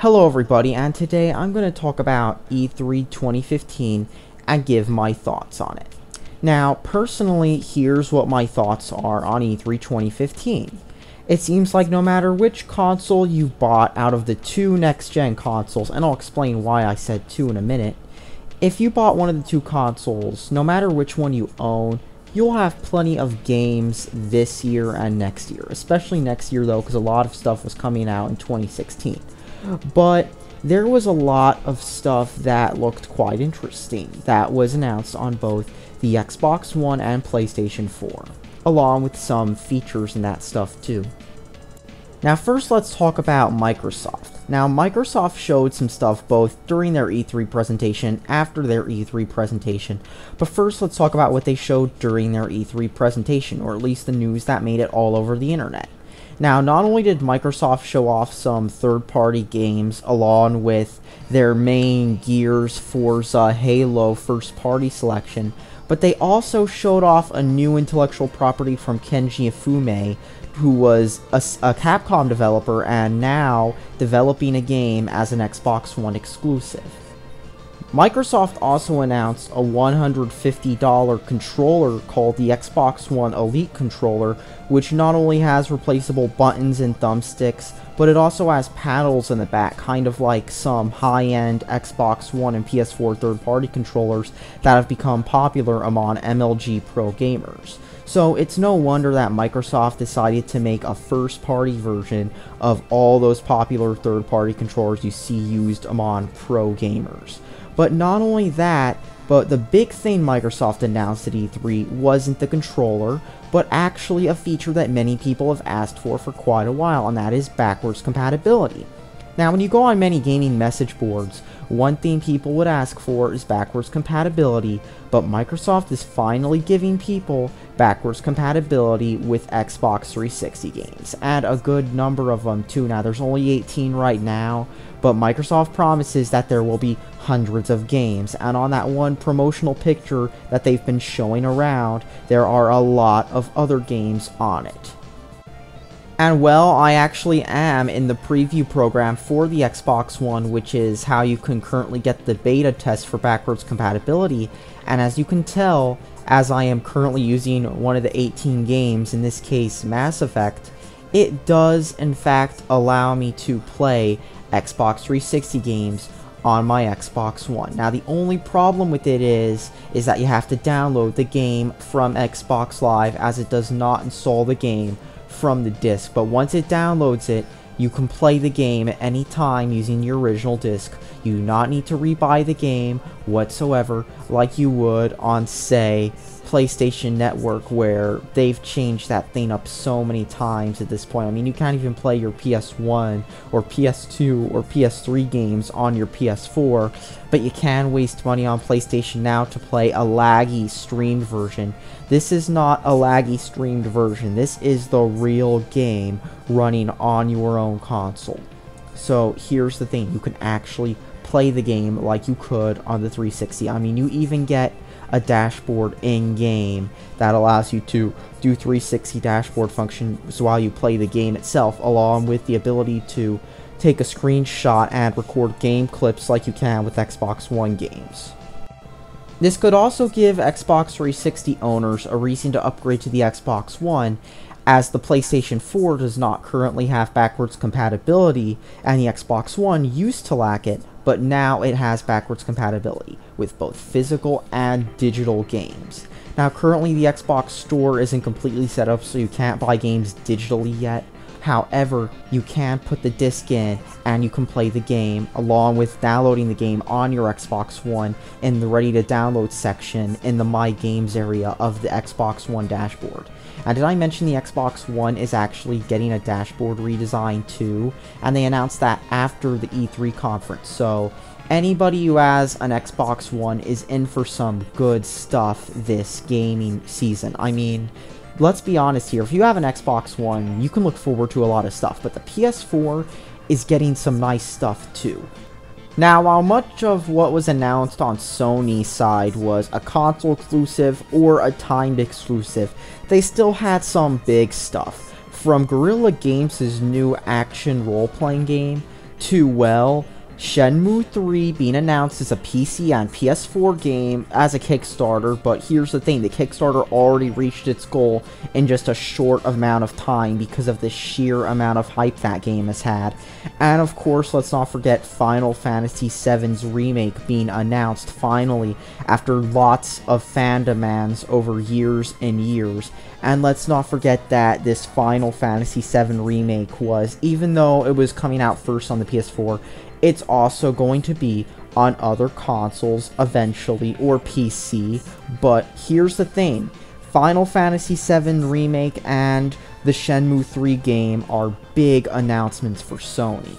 Hello everybody, and today I'm going to talk about E3 2015 and give my thoughts on it. Now, personally, here's what my thoughts are on E3 2015. It seems like no matter which console you bought out of the two next-gen consoles, and I'll explain why I said two in a minute, if you bought one of the two consoles, no matter which one you own, you'll have plenty of games this year and next year. Especially next year though, because a lot of stuff was coming out in 2016. But there was a lot of stuff that looked quite interesting that was announced on both the Xbox One and PlayStation 4, along with some features and that stuff too. Now first let's talk about Microsoft. Now Microsoft showed some stuff both during their E3 presentation, after their E3 presentation, but first let's talk about what they showed during their E3 presentation, or at least the news that made it all over the internet. Now, not only did Microsoft show off some third-party games along with their main Gears, Forza, Halo first-party selection, but they also showed off a new intellectual property from Kenji Ifune, who was a Capcom developer and now developing a game as an Xbox One exclusive. Microsoft also announced a $150 controller called the Xbox One Elite Controller, which not only has replaceable buttons and thumbsticks, but it also has paddles in the back, kind of like some high-end Xbox One and PS4 third-party controllers that have become popular among MLG pro gamers. So it's no wonder that Microsoft decided to make a first-party version of all those popular third-party controllers you see used among pro gamers. But not only that, but the big thing Microsoft announced at E3 wasn't the controller, but actually a feature that many people have asked for quite a while, and that is backwards compatibility. Now, when you go on many gaming message boards, one thing people would ask for is backwards compatibility, but Microsoft is finally giving people backwards compatibility with Xbox 360 games, and a good number of them too. Now, there's only 18 right now, but Microsoft promises that there will be hundreds of games, and on that one promotional picture that they've been showing around, there are a lot of other games on it. And well, I actually am in the preview program for the Xbox One, which is how you can currently get the beta test for backwards compatibility, and as you can tell, as I am currently using one of the 18 games, in this case Mass Effect, it does in fact allow me to play Xbox 360 games on my Xbox One. Now the only problem with it is that you have to download the game from Xbox Live, as it does not install the game from the disc, but once it downloads it, you can play the game at any time using your original disc. You do not need to rebuy the game whatsoever like you would on, say, PlayStation Network, where they've changed that thing up so many times at this point. I mean, you can't even play your PS1 or PS2 or PS3 games on your PS4, but you can waste money on PlayStation Now to play a laggy streamed version. This is not a laggy streamed version. This is the real game running on your own console. So here's the thing, you can actually play the game like you could on the 360. I mean, you even get a dashboard in-game that allows you to do 360 dashboard functions while you play the game itself, along with the ability to take a screenshot and record game clips like you can with Xbox One games. This could also give Xbox 360 owners a reason to upgrade to the Xbox One, as the PlayStation 4 does not currently have backwards compatibility, and the Xbox One used to lack it, but now it has backwards compatibility with both physical and digital games. Now currently the Xbox Store isn't completely set up, so you can't buy games digitally yet. However, you can put the disc in and you can play the game along with downloading the game on your Xbox One in the ready to download section in the My Games area of the Xbox One dashboard. And did I mention the Xbox One is actually getting a dashboard redesign too? And they announced that after the E3 conference, so anybody who has an Xbox One is in for some good stuff this gaming season. I mean, let's be honest here, if you have an Xbox One, you can look forward to a lot of stuff, but the PS4 is getting some nice stuff too. Now, while much of what was announced on Sony's side was a console exclusive or a timed exclusive, they still had some big stuff. From Guerrilla Games' new action role-playing game too well. Shenmue 3 being announced as a PC and PS4 game as a Kickstarter, but here's the thing, the Kickstarter already reached its goal in just a short amount of time because of the sheer amount of hype that game has had. And of course, let's not forget Final Fantasy VII's remake being announced finally after lots of fan demands over years and years. And let's not forget that this Final Fantasy VII remake was, even though it was coming out first on the PS4, it's also going to be on other consoles eventually, or PC. But here's the thing, Final Fantasy VII Remake and the Shenmue 3 game are big announcements for Sony.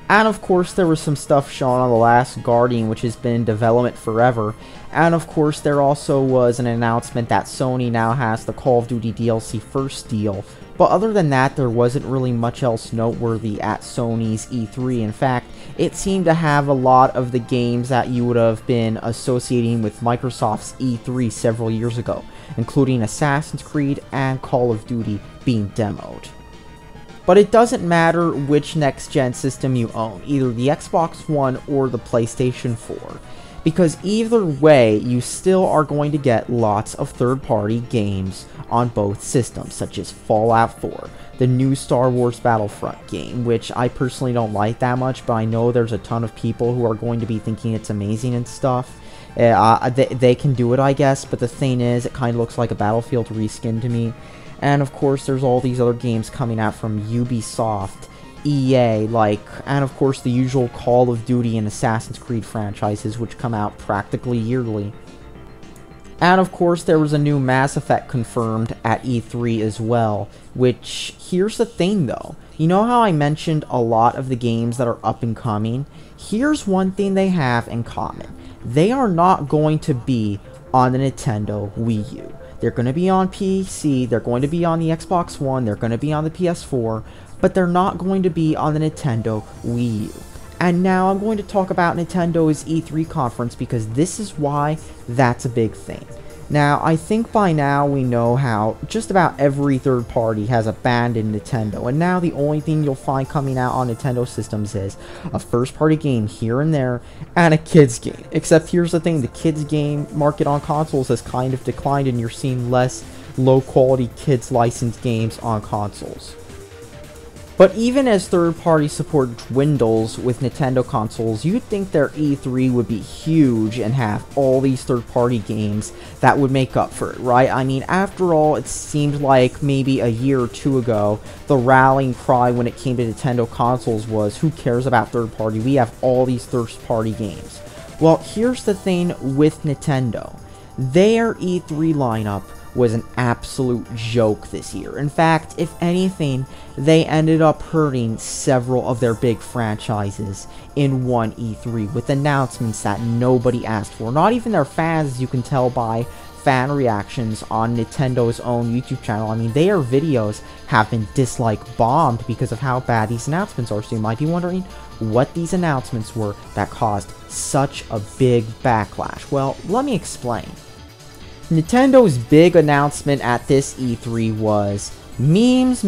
And of course there was some stuff shown on The Last Guardian, which has been in development forever. And of course there also was an announcement that Sony now has the Call of Duty DLC first deal. But other than that, there wasn't really much else noteworthy at Sony's E3. In fact, it seemed to have a lot of the games that you would have been associating with Microsoft's E3 several years ago, including Assassin's Creed and Call of Duty being demoed. But it doesn't matter which next-gen system you own, either the Xbox One or the PlayStation 4. Because either way, you still are going to get lots of third-party games on both systems, such as Fallout 4, the new Star Wars Battlefront game, which I personally don't like that much, but I know there's a ton of people who are going to be thinking it's amazing and stuff. They can do it, I guess, but the thing is, it kind of looks like a Battlefield reskin to me. And of course, there's all these other games coming out from Ubisoft, EA, and of course the usual Call of Duty and Assassin's Creed franchises, which come out practically yearly. And of course there was a new Mass Effect confirmed at E3 as well, which, here's the thing though, you know how I mentioned a lot of the games that are up and coming? Here's one thing they have in common. They are not going to be on the Nintendo Wii U. They're going to be on PC, they're going to be on the Xbox One, they're going to be on the PS4, but they're not going to be on the Nintendo Wii U. And now I'm going to talk about Nintendo's E3 conference because this is why that's a big thing. Now, I think by now we know how just about every third party has abandoned Nintendo, and now the only thing you'll find coming out on Nintendo systems is a first party game here and there, and a kids game. Except here's the thing, the kids game market on consoles has kind of declined and you're seeing less low quality kids licensed games on consoles. But even as third-party support dwindles with Nintendo consoles, you'd think their E3 would be huge and have all these third-party games that would make up for it, right? I mean, after all, it seemed like maybe a year or two ago, the rallying cry when it came to Nintendo consoles was, who cares about third-party? We have all these third-party games. Well, here's the thing with Nintendo. Their E3 lineup was an absolute joke this year. In fact, if anything, they ended up hurting several of their big franchises in one E3 with announcements that nobody asked for. Not even their fans, as you can tell by fan reactions on Nintendo's own YouTube channel. I mean, their videos have been dislike bombed because of how bad these announcements are. So you might be wondering what these announcements were that caused such a big backlash. Well, let me explain. Nintendo's big announcement at this E3 was memes,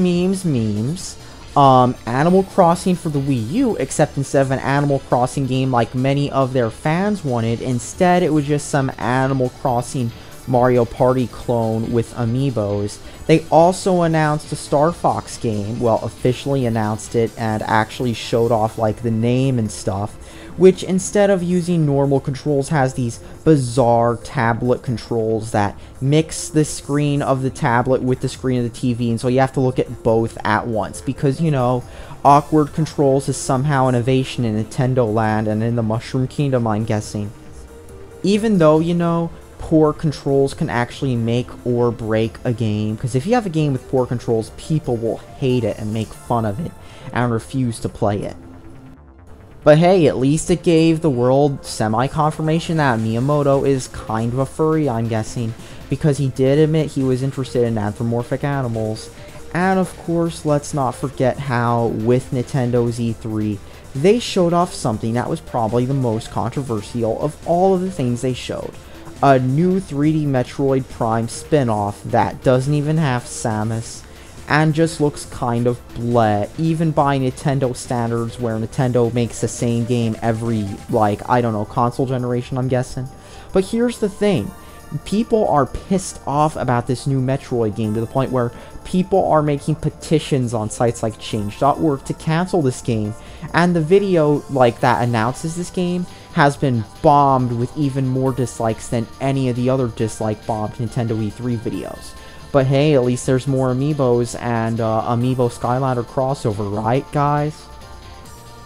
Animal Crossing for the Wii U, except instead of an Animal Crossing game like many of their fans wanted, instead it was just some Animal Crossing Mario Party clone with amiibos. They also announced a Star Fox game, well, officially announced it and actually showed off like the name and stuff, which instead of using normal controls has these bizarre tablet controls that mix the screen of the tablet with the screen of the TV, and so you have to look at both at once because, you know, awkward controls is somehow innovation in Nintendo land and in the Mushroom Kingdom, I'm guessing. Even though, you know, poor controls can actually make or break a game, because if you have a game with poor controls, people will hate it and make fun of it and refuse to play it. But hey, at least it gave the world semi-confirmation that Miyamoto is kind of a furry, I'm guessing, because he did admit he was interested in anthropomorphic animals. And of course, let's not forget how, with Nintendo's E3, they showed off something that was probably the most controversial of all of the things they showed. A new 3D Metroid Prime spin-off that doesn't even have Samus. and just looks kind of bleh, even by Nintendo standards, where Nintendo makes the same game every, like, I don't know, console generation, I'm guessing. But here's the thing. People are pissed off about this new Metroid game to the point where people are making petitions on sites like change.org to cancel this game, and the video, like, that announces this game has been bombed with even more dislikes than any of the other dislike-bombed Nintendo E3 videos. But hey, at least there's more amiibos and Amiibo Skylander crossover, right, guys?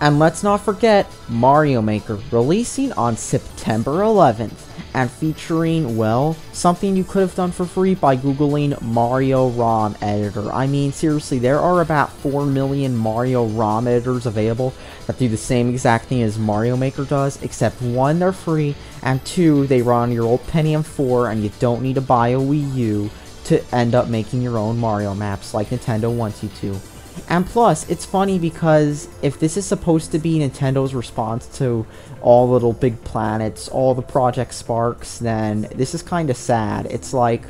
And let's not forget Mario Maker, releasing on September 11th, and featuring, well, something you could have done for free by googling Mario ROM editor. I mean, seriously, there are about 4 million Mario ROM editors available that do the same exact thing as Mario Maker does, except 1, they're free, and 2, they run on your old Pentium 4, and you don't need to buy a Wii U to end up making your own Mario maps like Nintendo wants you to. And plus, it's funny because if this is supposed to be Nintendo's response to all Little Big Planets, all the Project Sparks, then this is kind of sad. It's like,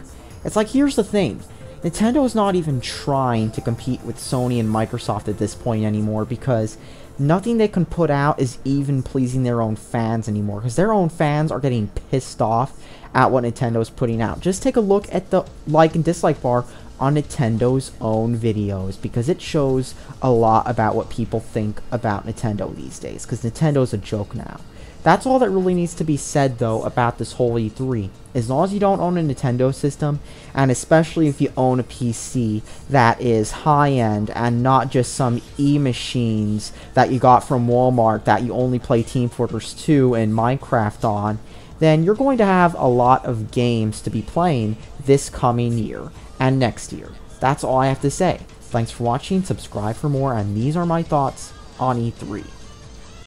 here's the thing. Nintendo's not even trying to compete with Sony and Microsoft at this point anymore, because nothing they can put out is even pleasing their own fans anymore, because their own fans are getting pissed off at what Nintendo's putting out. Just take a look at the like and dislike bar on Nintendo's own videos, because it shows a lot about what people think about Nintendo these days, because Nintendo's a joke now. That's all that really needs to be said, though, about this whole E3. As long as you don't own a Nintendo system, and especially if you own a PC that is high-end and not just some e-machines that you got from Walmart that you only play Team Fortress 2 and Minecraft on, then you're going to have a lot of games to be playing this coming year and next year. That's all I have to say. Thanks for watching, subscribe for more, and these are my thoughts on E3.